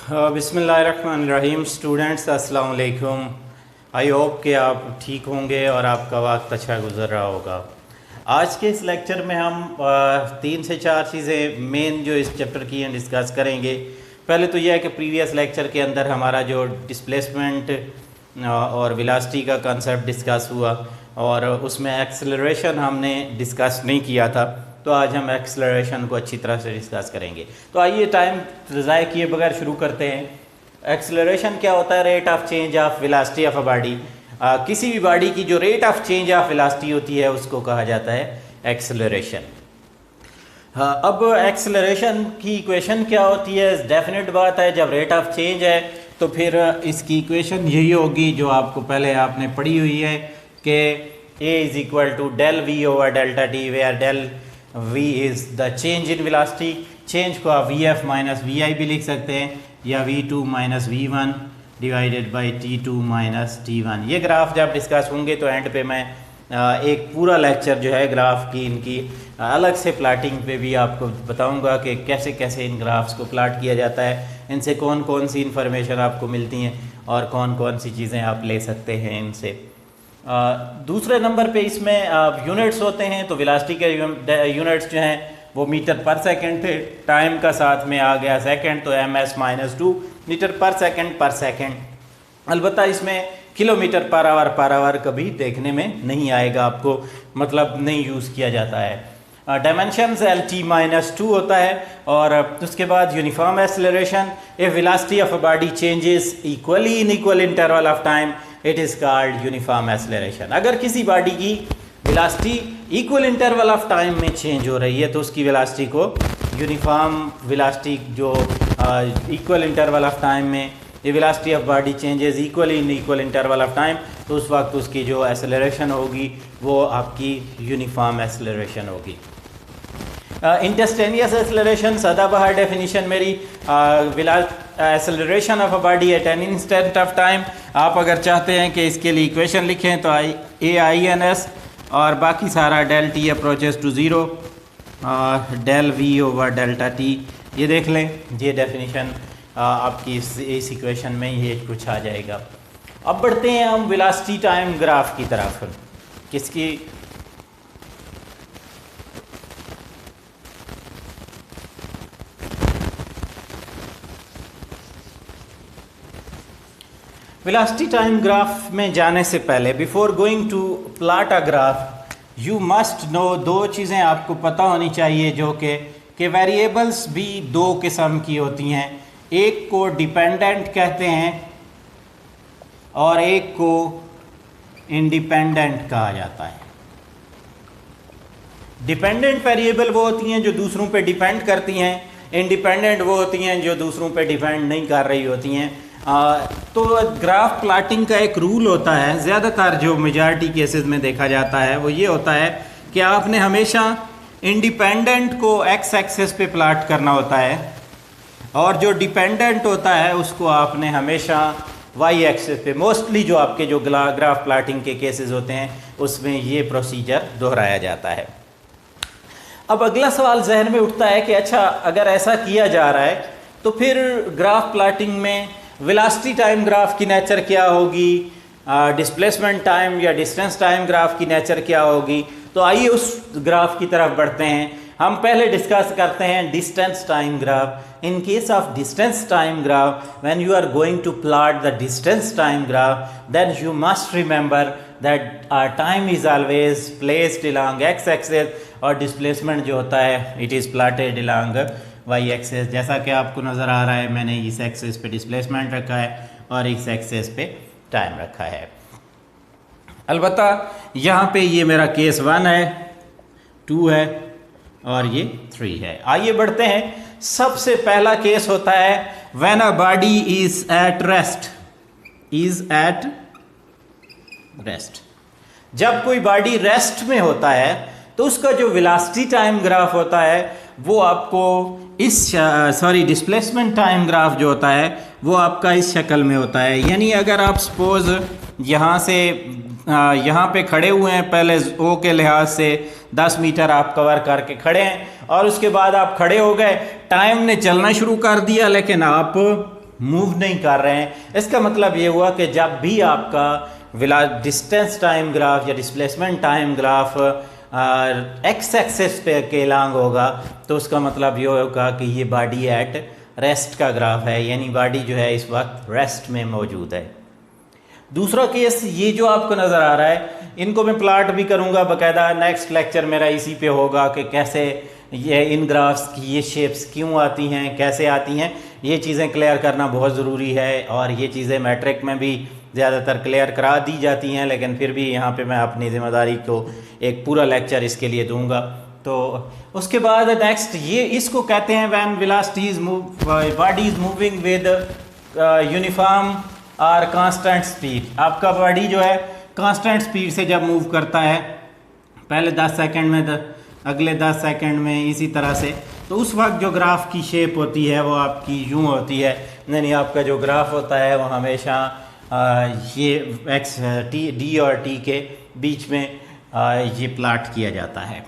बिस्मिल्लाहिर्रहमानिर्रहीम। स्टूडेंट्स अस्सलाम वालेकुम। आई होप कि आप ठीक होंगे और आपका वक्त अच्छा गुजर रहा होगा। आज के इस लेक्चर में हम 3 से 4 चीज़ें मेन जो इस चैप्टर की हैं डिस्कस करेंगे। पहले तो यह है कि प्रीवियस लेक्चर के अंदर हमारा जो डिस्प्लेसमेंट और वेलोसिटी का कंसेप्ट डिस्कस हुआ और उसमें एक्सेलरेशन हमने डिस्कस नहीं किया था, तो आज हम एक्सेलरेशन को अच्छी तरह से डिस्कस करेंगे। तो आइए टाइम ज़ाय किए बगैर शुरू करते हैं। एक्सेलरेशन क्या होता है? Rate of change of velocity of a body. किसी भी बॉडी की जो rate of change of velocity होती है उसको कहा जाता है एक्सेलरेशन। अब एक्सेलरेशन की इक्वेशन क्या होती है? डेफिनेट बात है, जब रेट ऑफ चेंज है तो फिर इसकी इक्वेशन यही होगी जो आपको पहले आपने पढ़ी हुई है कि A is equal to del v over delta t, where del v is the change in velocity. Change को आप vf माइनस vi भी लिख सकते हैं या v2 minus v1 divided by t2 minus t1। ये ग्राफ जब डिस्कस होंगे तो एंड पे मैं एक पूरा लेक्चर जो है ग्राफ की इनकी अलग से प्लाटिंग पे भी आपको बताऊंगा कि कैसे कैसे इन ग्राफ्स को प्लाट किया जाता है, इनसे कौन कौन सी इन्फॉर्मेशन आपको मिलती हैं और कौन कौन सी चीज़ें आप ले सकते हैं इनसे। दूसरे नंबर पे इसमें यूनिट्स होते हैं, तो वेलोसिटी के यूनिट्स जो हैं वो मीटर पर सेकंड थे। टाइम का साथ में आ गया सेकंड, तो ms-2 मीटर पर सेकंड। अलबत्ता इसमें किलोमीटर पर आवर कभी देखने में नहीं आएगा, आपको मतलब नहीं यूज़ किया जाता है। डायमेंशंस LT-2 होता है और उसके बाद uniform acceleration. If velocity of a body changes equally in equal interval of time it is called uniform acceleration. अगर किसी बॉडी की velocity equal interval of time में चेंज हो रही है तो उसकी वेलोसिटी को यूनिफॉर्म वेलोसिटी, जो इक्वल इंटरवल ऑफ टाइम में ये velocity of body changes equally in equal interval of time, तो उस वक्त उसकी जो एक्सेलरेशन होगी वो आपकी यूनिफॉर्म एक्सेलरेशन होगी। इंस्टेंटेनियस एक्सेलरेशन सदाबहार डेफिनेशन मेरी acceleration of a body at an instant of time. आप अगर चाहते हैं कि इसके लिए इक्वेशन लिखें तो AINS और बाकी सारा del t approaches to zero, del v over delta t, ये देख लें। ये डेफिनेशन आपकी इस इक्वेशन में ये कुछ आ जाएगा। अब बढ़ते हैं हम वेलोसिटी टाइम ग्राफ की तरफ। किसकी? वेलोसिटी टाइम ग्राफ में जाने से पहले, before going to plot a graph, you must know, दो चीज़ें आपको पता होनी चाहिए जो कि वेरिएबल्स भी दो किस्म की होती हैं। एक को डिपेंडेंट कहते हैं और एक को इंडिपेंडेंट कहा जाता है। डिपेंडेंट वेरिएबल वो होती हैं जो दूसरों पे डिपेंड करती हैं, इंडिपेंडेंट वो होती हैं जो दूसरों पे डिपेंड नहीं कर रही होती हैं। तो ग्राफ प्लाटिंग का एक रूल होता है, ज़्यादातर जो मेजॉरिटी केसेस में देखा जाता है वो ये होता है कि आपने हमेशा इंडिपेंडेंट को एक्स एक्सेस पे प्लाट करना होता है और जो डिपेंडेंट होता है उसको आपने हमेशा वाई एक्सेस पे। मोस्टली जो आपके जो ग्राफ प्लाटिंग के केसेस होते हैं उसमें ये प्रोसीजर दोहराया जाता है। अब अगला सवाल जहन में उठता है कि अच्छा, अगर ऐसा किया जा रहा है तो फिर ग्राफ प्लाटिंग में वेलोसिटी टाइम ग्राफ की नेचर क्या होगी, डिस्प्लेसमेंट टाइम या डिस्टेंस टाइम ग्राफ की नेचर क्या होगी। तो आइए उस ग्राफ की तरफ बढ़ते हैं। हम पहले डिस्कस करते हैं distance time graph. In case of distance time graph, when you are going to plot the distance time graph, then you must remember that time is always placed along X axis और displacement जो होता है it is plotted along Y axis. जैसा कि आपको नज़र आ रहा है, मैंने इस एक्सेस पे डिस्प्लेसमेंट रखा है और इस एक्सेस पे टाइम रखा है। अलबत्ता यहाँ पे ये मेरा केस 1 है, 2 है और ये 3 है। आइए बढ़ते हैं। सबसे पहला केस होता है when a body is at rest, जब कोई बॉडी रेस्ट में होता है तो उसका जो वेलोसिटी टाइम ग्राफ होता है वो आपको डिस्प्लेसमेंट टाइम ग्राफ जो होता है वो आपका इस शक्ल में होता है। यानी अगर आप सपोज यहाँ से यहाँ पे खड़े हुए हैं, पहले ओ के लिहाज से 10 मीटर आप कवर करके खड़े हैं और उसके बाद आप खड़े हो गए, टाइम ने चलना शुरू कर दिया लेकिन आप मूव नहीं कर रहे हैं। इसका मतलब ये हुआ कि जब भी आपका डिस्टेंस टाइम ग्राफ या displacement time graph x axis पे के लॉन्ग होगा तो उसका मतलब ये होगा कि ये बॉडी एट रेस्ट का ग्राफ है, यानी बॉडी जो है इस वक्त रेस्ट में मौजूद है। दूसरा केस ये जो आपको नज़र आ रहा है, इनको मैं प्लाट भी करूँगा बाकायदा, नेक्स्ट लेक्चर मेरा इसी पे होगा कि कैसे ये इन ग्राफ्स की ये शेप्स क्यों आती हैं, कैसे आती हैं, ये चीज़ें क्लियर करना बहुत ज़रूरी है। और ये चीज़ें मैट्रिक में भी ज़्यादातर क्लियर करा दी जाती हैं, लेकिन फिर भी यहाँ पे मैं अपनी ज़िम्मेदारी को एक पूरा लेक्चर इसके लिए दूँगा। तो उसके बाद नेक्स्ट ये इसको कहते हैं when velocity is move body is moving with uniform और कांस्टेंट स्पीड। आपका बॉडी जो है कांस्टेंट स्पीड से जब मूव करता है, पहले 10 सेकंड में, अगले 10 सेकंड में, इसी तरह से, तो उस वक्त जो ग्राफ की शेप होती है वो आपकी यूं होती है, यानी आपका जो ग्राफ होता है वो हमेशा ये एक्स डी और टी के बीच में ये प्लाट किया जाता है।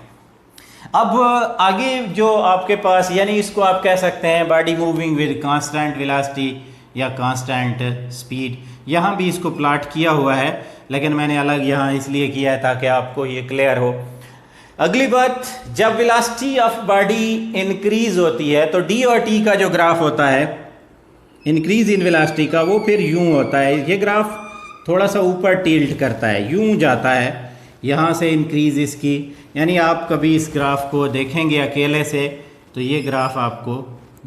अब आगे जो आपके पास, यानी इसको आप कह सकते हैं body moving with constant velocity या कांस्टेंट स्पीड। यहाँ भी इसको प्लाट किया हुआ है, लेकिन मैंने अलग यहाँ इसलिए किया है ताकि आपको ये क्लियर हो। अगली बात, जब वेलोसिटी ऑफ बॉडी इंक्रीज होती है तो डी और टी का जो ग्राफ होता है इंक्रीज इन वेलोसिटी का, वो फिर यूं होता है। ये ग्राफ थोड़ा सा ऊपर टिल्ट करता है, यूं जाता है, यहाँ से इंक्रीज इसकी, यानी आप कभी इस ग्राफ को देखेंगे अकेले से तो ये ग्राफ आपको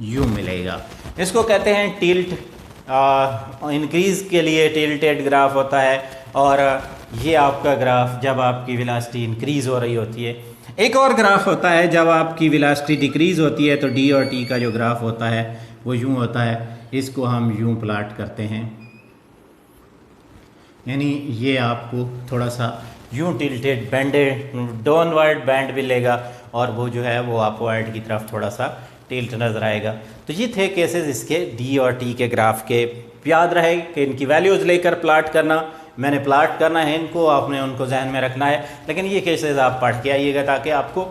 यूं मिलेगा। इसको कहते हैं टिल्ट। इंक्रीज़ के लिए टिल्टेड ग्राफ होता है, और ये आपका ग्राफ जब आपकी वेलोसिटी इंक्रीज़ हो रही होती है। एक और ग्राफ होता है जब आपकी वेलोसिटी डिक्रीज़ होती है तो डी और टी का जो ग्राफ होता है वो यूं होता है, इसको हम यूं प्लाट करते हैं, यानी ये आपको थोड़ा सा यूं टिल्टेड बेंडेड डाउनवर्ड बैंड मिलेगा, और वो जो है वो अपवर्ड की तरफ थोड़ा सा टिल्ट नज़र आएगा। तो ये थे केसेस इसके डी और टी के ग्राफ के। याद रहे कि इनकी वैल्यूज़ लेकर प्लाट करना, मैंने प्लाट करना है इनको, आपने उनको जहन में रखना है, लेकिन ये केसेस आप पढ़ के आइएगा ताकि आपको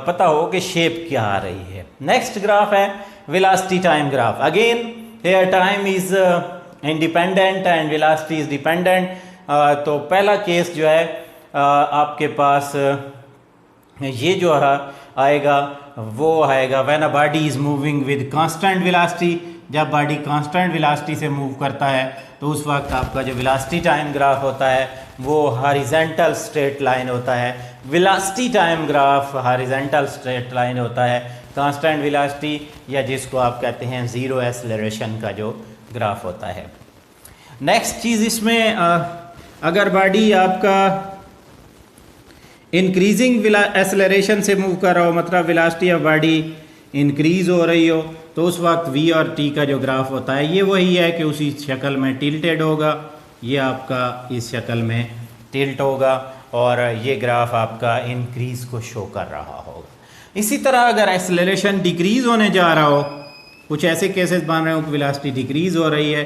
पता हो कि शेप क्या आ रही है। नेक्स्ट ग्राफ है velocity time graph. Again here time is independent and velocity is dependent. तो पहला केस जो है आपके पास ये जो है आएगा वो आएगा when a body is moving with constant velocity. जब बॉडी कांस्टेंट वेलोसिटी से मूव करता है तो उस वक्त आपका जो वेलोसिटी टाइम ग्राफ होता है वो हॉरिजॉन्टल स्ट्रेट लाइन होता है। Velocity time graph horizontal straight line होता है। कांस्टेंट वेलोसिटी या जिसको आप कहते हैं ज़ीरो एक्सेलरेशन का जो ग्राफ होता है। नेक्स्ट चीज़ इसमें अगर बॉडी आपका इंक्रीजिंग एक्सेलरेशन से मूव कर रहा हो, मतलब वेलोसिटी ऑफ बॉडी इंक्रीज़ हो रही हो, तो उस वक्त वी और टी का जो ग्राफ होता है ये वही है कि उसी शक्ल में टिल्टेड होगा। ये आपका इस शक्ल में टिल्ट होगा और ये ग्राफ आपका इंक्रीज़ को शो कर रहा होगा। इसी तरह अगर एक्सेलरेशन डिक्रीज़ होने जा रहा हो, कुछ ऐसे केसेस बन रहे हो कि वेलोसिटी डिक्रीज़ हो रही है,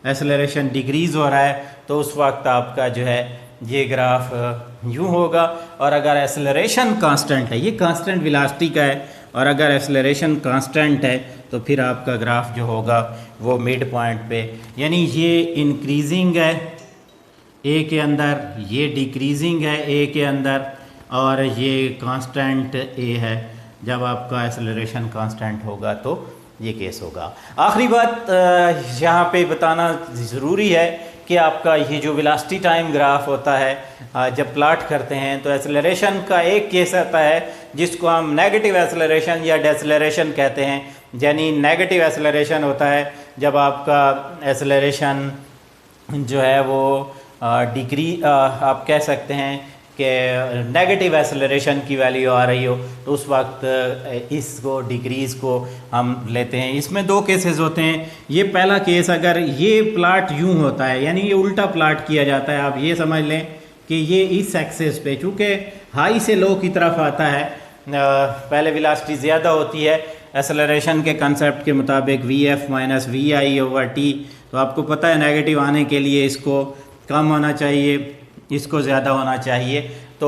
एक्सेलरेशन डिक्रीज़ हो रहा है, तो उस वक्त आपका जो है ये ग्राफ यूँ होगा। और अगर एक्सेलरेशन कांस्टेंट है, ये कांस्टेंट वेलोसिटी का है, और अगर एक्सेलरेशन कांस्टेंट है तो फिर आपका ग्राफ जो होगा वो मिड पॉइंट पे, यानी ये इंक्रीजिंग है ए के अंदर, ये डिक्रीजिंग है ए के अंदर, और ये कांस्टेंट ए है। जब आपका एक्सेलरेशन कांस्टेंट होगा तो ये केस होगा। आखिरी बात यहाँ पे बताना ज़रूरी है कि आपका ये जो वेलोसिटी टाइम ग्राफ होता है, जब प्लाट करते हैं तो एक्सेलरेशन का एक केस आता है जिसको हम नेगेटिव एक्सेलरेशन या डेसेलरेशन कहते हैं। यानी नेगेटिव एक्सेलरेशन होता है जब आपका एक्सेलरेशन जो है वो आप कह सकते हैं कि नेगेटिव एक्सेलरेशन की वैल्यू आ रही हो, तो उस वक्त इसको डिक्रीज़ को हम लेते हैं। इसमें दो केसेस होते हैं। ये पहला केस, अगर ये प्लाट यूं होता है, यानी ये उल्टा प्लाट किया जाता है, आप ये समझ लें कि ये इस एक्सेस पे, चूँकि हाई से लो की तरफ आता है, पहले वेलोसिटी ज़्यादा होती है एक्सेलरेशन के कंसेप्ट के मुताबिक Vf माइनस Vi/T, तो आपको पता है नेगेटिव आने के लिए इसको कम होना चाहिए, इसको ज़्यादा होना चाहिए। तो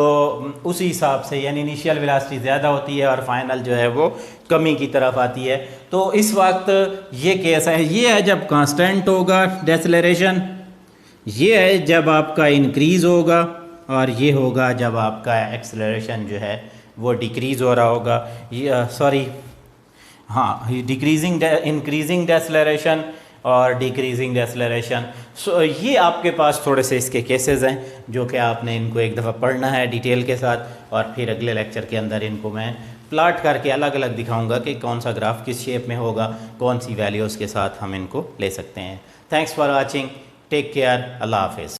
उसी हिसाब से यानी इनिशियल वेलोसिटी ज़्यादा होती है और फाइनल जो है वो कमी की तरफ आती है। तो इस वक्त ये केस है, ये है जब कांस्टेंट होगा डेसेलरेशन, ये है जब आपका इंक्रीज़ होगा, और ये होगा जब आपका एक्सेलरेशन जो है वो डिक्रीज़ हो रहा होगा। ये सॉरी हाँ, डिक्रीजिंग इंक्रीजिंग डेसेलरेशन और डिक्रीजिंग डेसेलरेशन। सो ये आपके पास थोड़े से इसके केसेस हैं जो कि आपने इनको एक दफ़ा पढ़ना है डिटेल के साथ, और फिर अगले लेक्चर के अंदर इनको मैं प्लाट करके अलग अलग दिखाऊंगा कि कौन सा ग्राफ किस शेप में होगा, कौन सी वैल्यूज़ के साथ हम इनको ले सकते हैं। Thanks for watching, take care, अल्लाह हाफिज़।